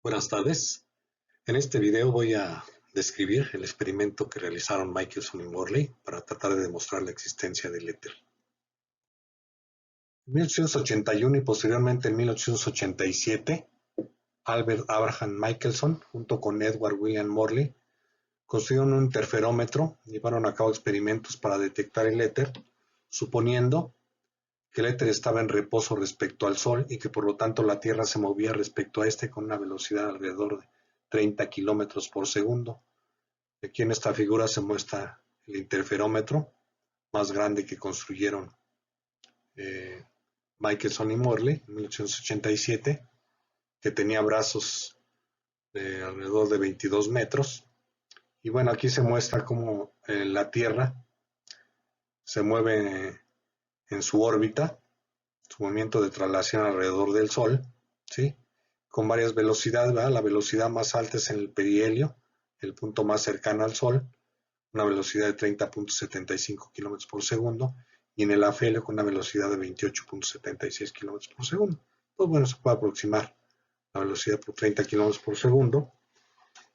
Buenas tardes. En este video voy a describir el experimento que realizaron Michelson y Morley para tratar de demostrar la existencia del éter. En 1881 y posteriormente en 1887, Albert Abraham Michelson, junto con Edward William Morley, construyeron un interferómetro y llevaron a cabo experimentos para detectar el éter, suponiendo que el éter estaba en reposo respecto al Sol y que por lo tanto la Tierra se movía respecto a este con una velocidad alrededor de 30 kilómetros por segundo. Aquí en esta figura se muestra el interferómetro más grande que construyeron Michelson y Morley en 1887, que tenía brazos de alrededor de 22 metros. Y bueno, aquí se muestra cómo la Tierra se mueve en su órbita, su movimiento de traslación alrededor del Sol, ¿sí? Con varias velocidades, ¿verdad? La velocidad más alta es en el perihelio, el punto más cercano al Sol, una velocidad de 30.75 km por segundo, y en el afelio con una velocidad de 28.76 km por segundo. Pues bueno, se puede aproximar la velocidad por 30 km por segundo.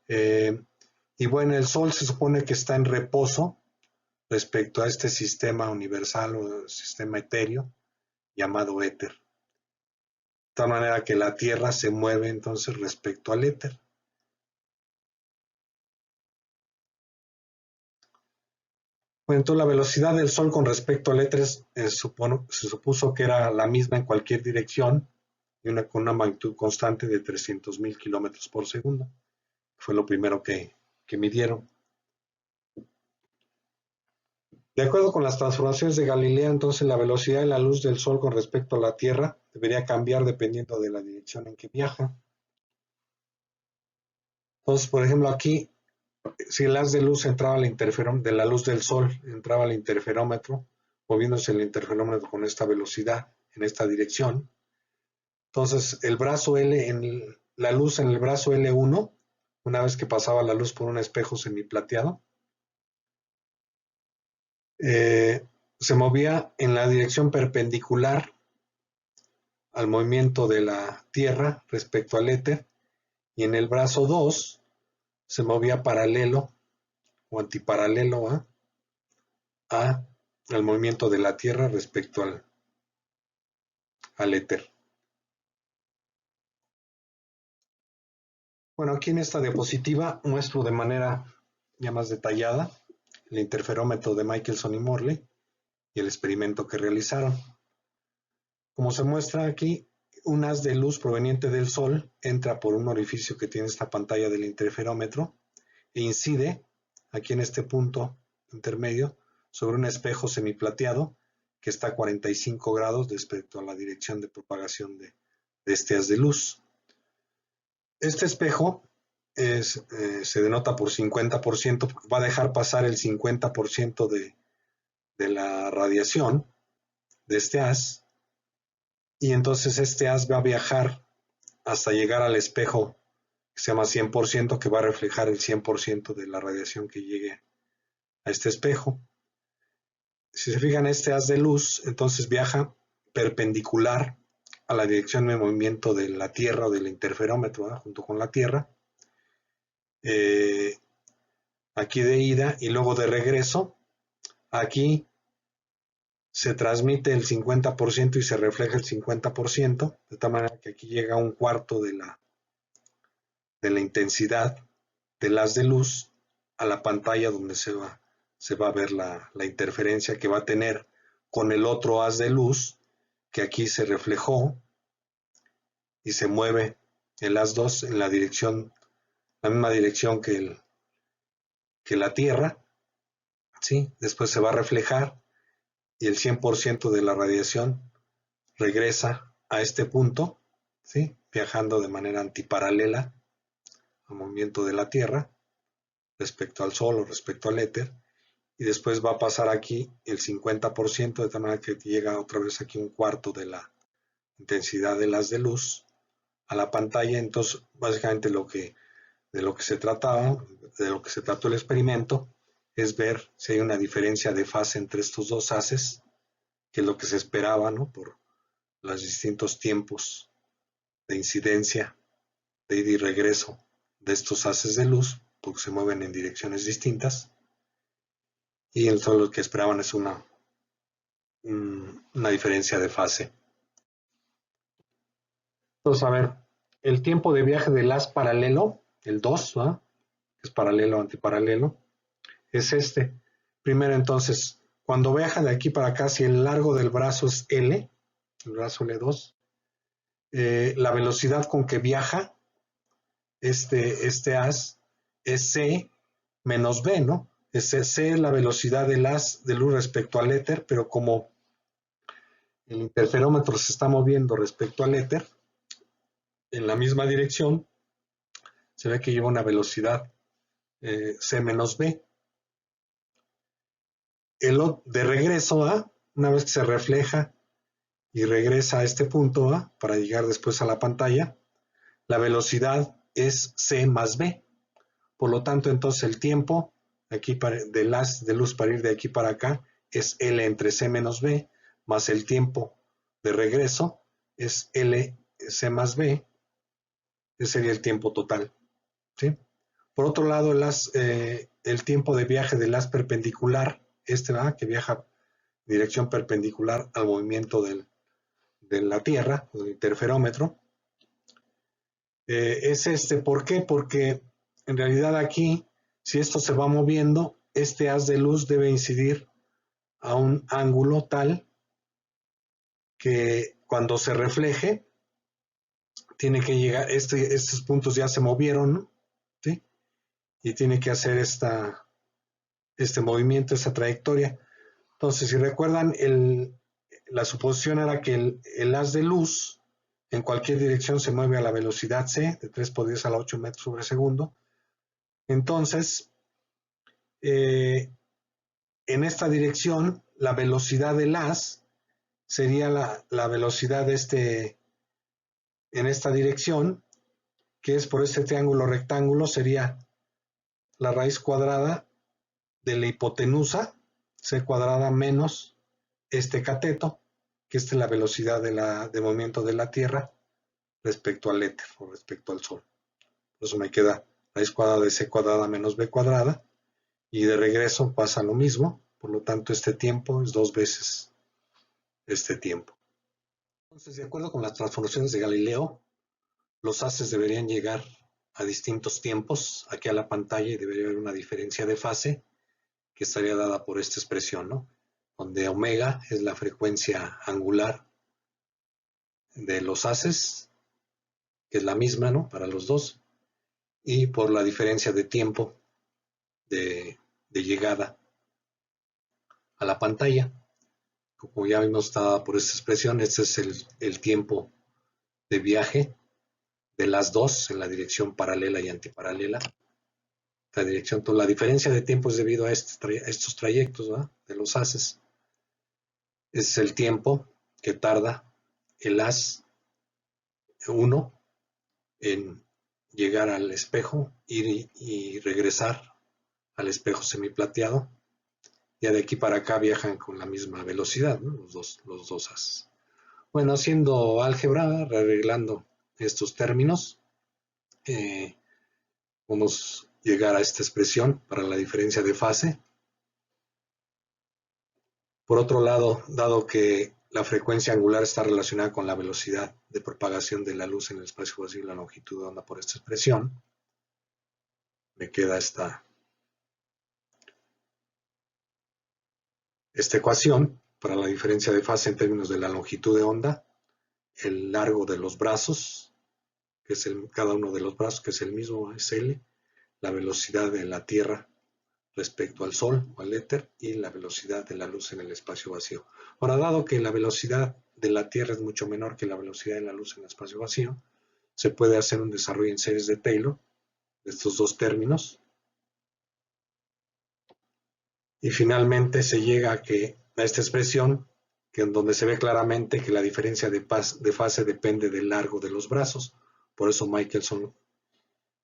Y bueno, el Sol se supone que está en reposo respecto a este sistema universal o sistema etéreo llamado éter. De tal manera que la Tierra se mueve entonces respecto al éter. Bueno, entonces la velocidad del Sol con respecto al éter se supuso que era la misma en cualquier dirección y con una magnitud constante de 300.000 kilómetros por segundo. Fue lo primero que midieron. De acuerdo con las transformaciones de Galileo, entonces la velocidad de la luz del Sol con respecto a la Tierra debería cambiar dependiendo de la dirección en que viaja. Entonces, por ejemplo, aquí, si el haz de luz entraba al interferómetro, de la luz del Sol entraba al interferómetro, moviéndose el interferómetro con esta velocidad, en esta dirección, entonces el brazo L, la luz en el brazo L1, una vez que pasaba la luz por un espejo semiplateado, se movía en la dirección perpendicular al movimiento de la Tierra respecto al éter, y en el brazo 2 se movía paralelo o antiparalelo al movimiento de la Tierra respecto al éter. Bueno, aquí en esta diapositiva muestro de manera ya más detallada el interferómetro de Michelson y Morley y el experimento que realizaron. Como se muestra aquí, un haz de luz proveniente del Sol entra por un orificio que tiene esta pantalla del interferómetro e incide aquí en este punto intermedio sobre un espejo semiplateado que está a 45 grados respecto a la dirección de propagación de este haz de luz. Este espejo se denota por 50%, porque va a dejar pasar el 50% de la radiación de este haz, y entonces este haz va a viajar hasta llegar al espejo que se llama 100%, que va a reflejar el 100% de la radiación que llegue a este espejo. Si se fijan, este haz de luz entonces viaja perpendicular a la dirección de movimiento de la Tierra o del interferómetro, ¿verdad? Junto con la Tierra, aquí de ida y luego de regreso. Aquí se transmite el 50% y se refleja el 50%, de tal manera que aquí llega un cuarto de la intensidad del haz de luz a la pantalla donde se va a ver la interferencia que va a tener con el otro haz de luz que aquí se reflejó y se mueve el haz 2 en la misma dirección que la Tierra, ¿sí? Después se va a reflejar y el 100% de la radiación regresa a este punto, ¿sí? Viajando de manera antiparalela al movimiento de la Tierra respecto al Sol o respecto al éter, y después va a pasar aquí el 50%, de tal manera que llega otra vez aquí un cuarto de la intensidad del haz de luz a la pantalla. Entonces, básicamente de lo que se trataba, de lo que se trató el experimento, es ver si hay una diferencia de fase entre estos dos haces, que es lo que se esperaba, ¿no? Por los distintos tiempos de incidencia de ida y regreso de estos haces de luz, porque se mueven en direcciones distintas, y entonces lo que esperaban es una diferencia de fase. Entonces, a ver, el tiempo de viaje del haz paralelo, el 2, ¿verdad? Que es paralelo antiparalelo, es este. Primero, entonces, cuando viaja de aquí para acá, si el largo del brazo es L, el brazo L2, la velocidad con que viaja este haz es C menos B, ¿no? C es la velocidad del haz de luz respecto al éter, pero como el interferómetro se está moviendo respecto al éter en la misma dirección, se ve que lleva una velocidad C menos B. De regreso a, una vez que se refleja y regresa a este punto A para llegar después a la pantalla, la velocidad es C más B. Por lo tanto, entonces el tiempo aquí del haz de luz para ir de aquí para acá es L entre C menos B, más el tiempo de regreso es L C más B, ese sería el tiempo total, ¿sí? Por otro lado, el tiempo de viaje del haz perpendicular, ¿verdad? Que viaja en dirección perpendicular al movimiento de la Tierra, del interferómetro, es ¿por qué? Porque en realidad aquí, si esto se va moviendo, este haz de luz debe incidir a un ángulo tal que cuando se refleje, tiene que llegar, estos puntos ya se movieron, ¿no? ¿Sí? Y tiene que hacer este movimiento, esta trayectoria. Entonces, si recuerdan, la suposición era que el haz de luz en cualquier dirección se mueve a la velocidad c, de 3 por 10 a la 8 metros sobre segundo. Entonces, en esta dirección, la velocidad del haz sería la velocidad en esta dirección, que es por este triángulo rectángulo, sería la raíz cuadrada de la hipotenusa, c cuadrada menos este cateto, que es la velocidad de movimiento de la Tierra respecto al éter o respecto al Sol. Por eso me queda raíz cuadrada de c cuadrada menos b cuadrada, y de regreso pasa lo mismo, por lo tanto este tiempo es 2 veces este tiempo. Entonces, de acuerdo con las transformaciones de Galileo, los haces deberían llegar a distintos tiempos aquí a la pantalla y debería haber una diferencia de fase que estaría dada por esta expresión, ¿no? Donde omega es la frecuencia angular de los haces, que es la misma, ¿no? Para los dos, y por la diferencia de tiempo de llegada a la pantalla. Como ya vimos, está por esta expresión, este es el tiempo de viaje de las dos en la dirección paralela y antiparalela. La dirección, la diferencia de tiempo es debido a estos trayectos, ¿verdad? De los haces. Es el tiempo que tarda el haz 1 en llegar al espejo, ir y regresar al espejo semiplateado. Ya de aquí para acá viajan con la misma velocidad, ¿no? Los dos haces. Bueno, haciendo álgebra, arreglando estos términos, vamos a llegar a esta expresión para la diferencia de fase. Por otro lado, dado que la frecuencia angular está relacionada con la velocidad de propagación de la luz en el espacio vacío y la longitud de onda por esta expresión, me queda esta ecuación para la diferencia de fase en términos de la longitud de onda, el largo de los brazos, que es cada uno de los brazos, que es el mismo, es L, la velocidad de la Tierra respecto al Sol o al éter y la velocidad de la luz en el espacio vacío. Ahora, dado que la velocidad de la Tierra es mucho menor que la velocidad de la luz en el espacio vacío, se puede hacer un desarrollo en series de Taylor de estos dos términos y finalmente se llega a esta expresión en donde se ve claramente que la diferencia de fase depende del largo de los brazos. Por eso Michelson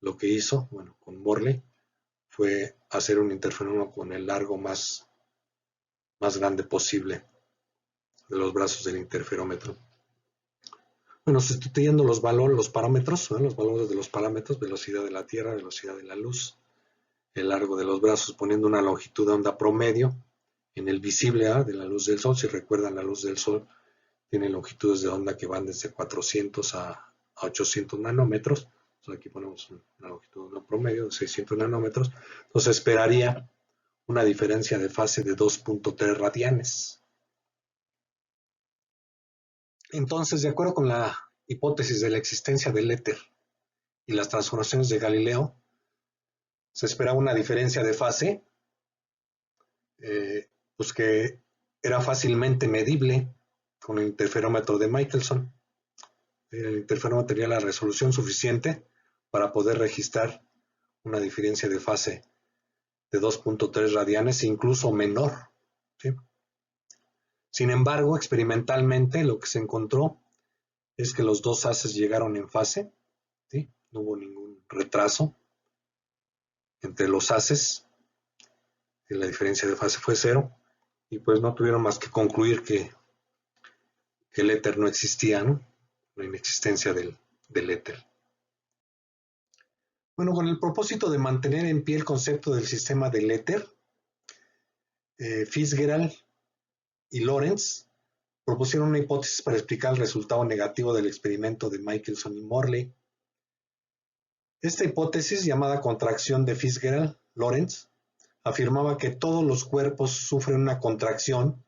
lo que hizo, bueno, con Morley, fue hacer un interferómetro con el largo más grande posible de los brazos del interferómetro. Bueno, sustituyendo los valores, los parámetros, ¿no? Los valores de los parámetros, velocidad de la Tierra, velocidad de la luz, el largo de los brazos, poniendo una longitud de onda promedio en el visible de la luz del Sol. Si recuerdan, la luz del Sol tiene longitudes de onda que van desde 400 a 800 nanómetros. Entonces aquí ponemos una longitud de onda promedio de 600 nanómetros. Entonces esperaría una diferencia de fase de 2.3 radianes. Entonces, de acuerdo con la hipótesis de la existencia del éter y las transformaciones de Galileo, se esperaba una diferencia de fase pues que era fácilmente medible con el interferómetro de Michelson. El interferómetro tenía la resolución suficiente para poder registrar una diferencia de fase de 2.3 radianes, incluso menor, ¿sí? Sin embargo, experimentalmente lo que se encontró es que los dos haces llegaron en fase, ¿sí? No hubo ningún retraso entre los haces, y la diferencia de fase fue cero, y pues no tuvieron más que concluir que el éter no existía, ¿no? La inexistencia del éter. Bueno, con el propósito de mantener en pie el concepto del sistema del éter, Fitzgerald y Lorentz propusieron una hipótesis para explicar el resultado negativo del experimento de Michelson y Morley. Esta hipótesis, llamada contracción de Fitzgerald-Lorentz, afirmaba que todos los cuerpos sufren una contracción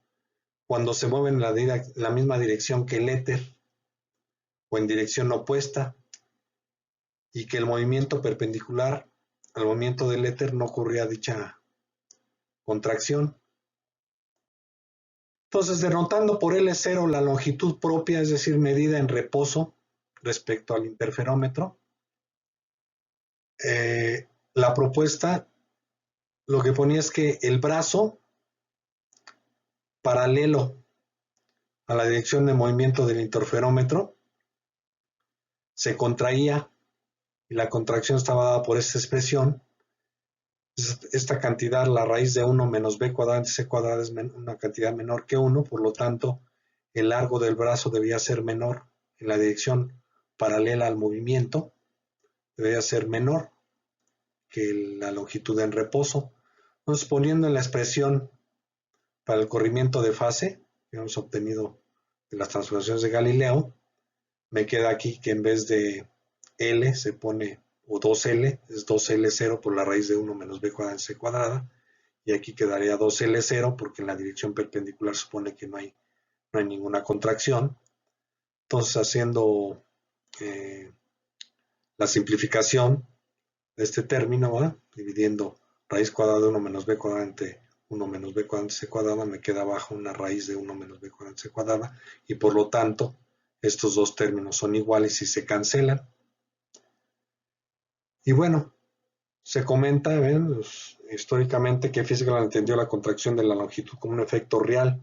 cuando se mueven en la misma dirección que el éter o en dirección opuesta, y que el movimiento perpendicular al movimiento del éter no ocurría dicha contracción. Entonces, denotando por L0 la longitud propia, es decir, medida en reposo respecto al interferómetro, la propuesta lo que ponía es que el brazo paralelo a la dirección de movimiento del interferómetro se contraía, y la contracción estaba dada por esta expresión. Esta cantidad, la raíz de 1 menos b cuadrado entre c cuadrado, es una cantidad menor que 1, por lo tanto el largo del brazo debía ser menor en la dirección paralela al movimiento, debía ser menor que la longitud en reposo. Entonces, poniendo en la expresión para el corrimiento de fase que hemos obtenido de las transformaciones de Galileo, me queda aquí que en vez de L se pone, o 2L, es 2L0 por la raíz de 1 menos b cuadrada en c cuadrada, y aquí quedaría 2L0 porque en la dirección perpendicular supone que no hay ninguna contracción. Entonces, haciendo la simplificación de este término, dividiendo raíz cuadrada de 1 menos b cuadrada entre 1 menos b cuadrada entre c cuadrada, me queda abajo una raíz de 1 menos b cuadrada entre c cuadrada, y por lo tanto estos dos términos son iguales y se cancelan. Y bueno, se comenta históricamente que Fitzgerald entendió la contracción de la longitud como un efecto real,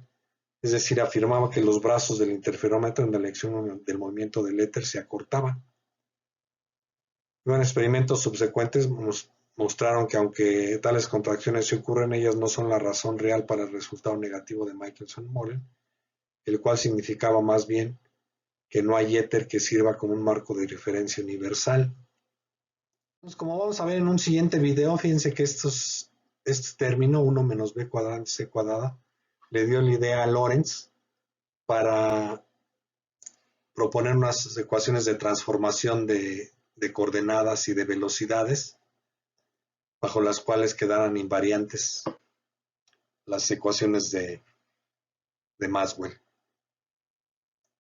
es decir, afirmaba que los brazos del interferómetro en la dirección del movimiento del éter se acortaban. Bueno, experimentos subsecuentes mostraron que aunque tales contracciones se ocurren, ellas no son la razón real para el resultado negativo de Michelson-Morley, el cual significaba más bien que no hay éter que sirva como un marco de referencia universal. Entonces, como vamos a ver en un siguiente video, fíjense que este término 1 menos b cuadrada entre c cuadrada le dio la idea a Lorentz para proponer unas ecuaciones de transformación de coordenadas y de velocidades, bajo las cuales quedaran invariantes las ecuaciones de Maxwell.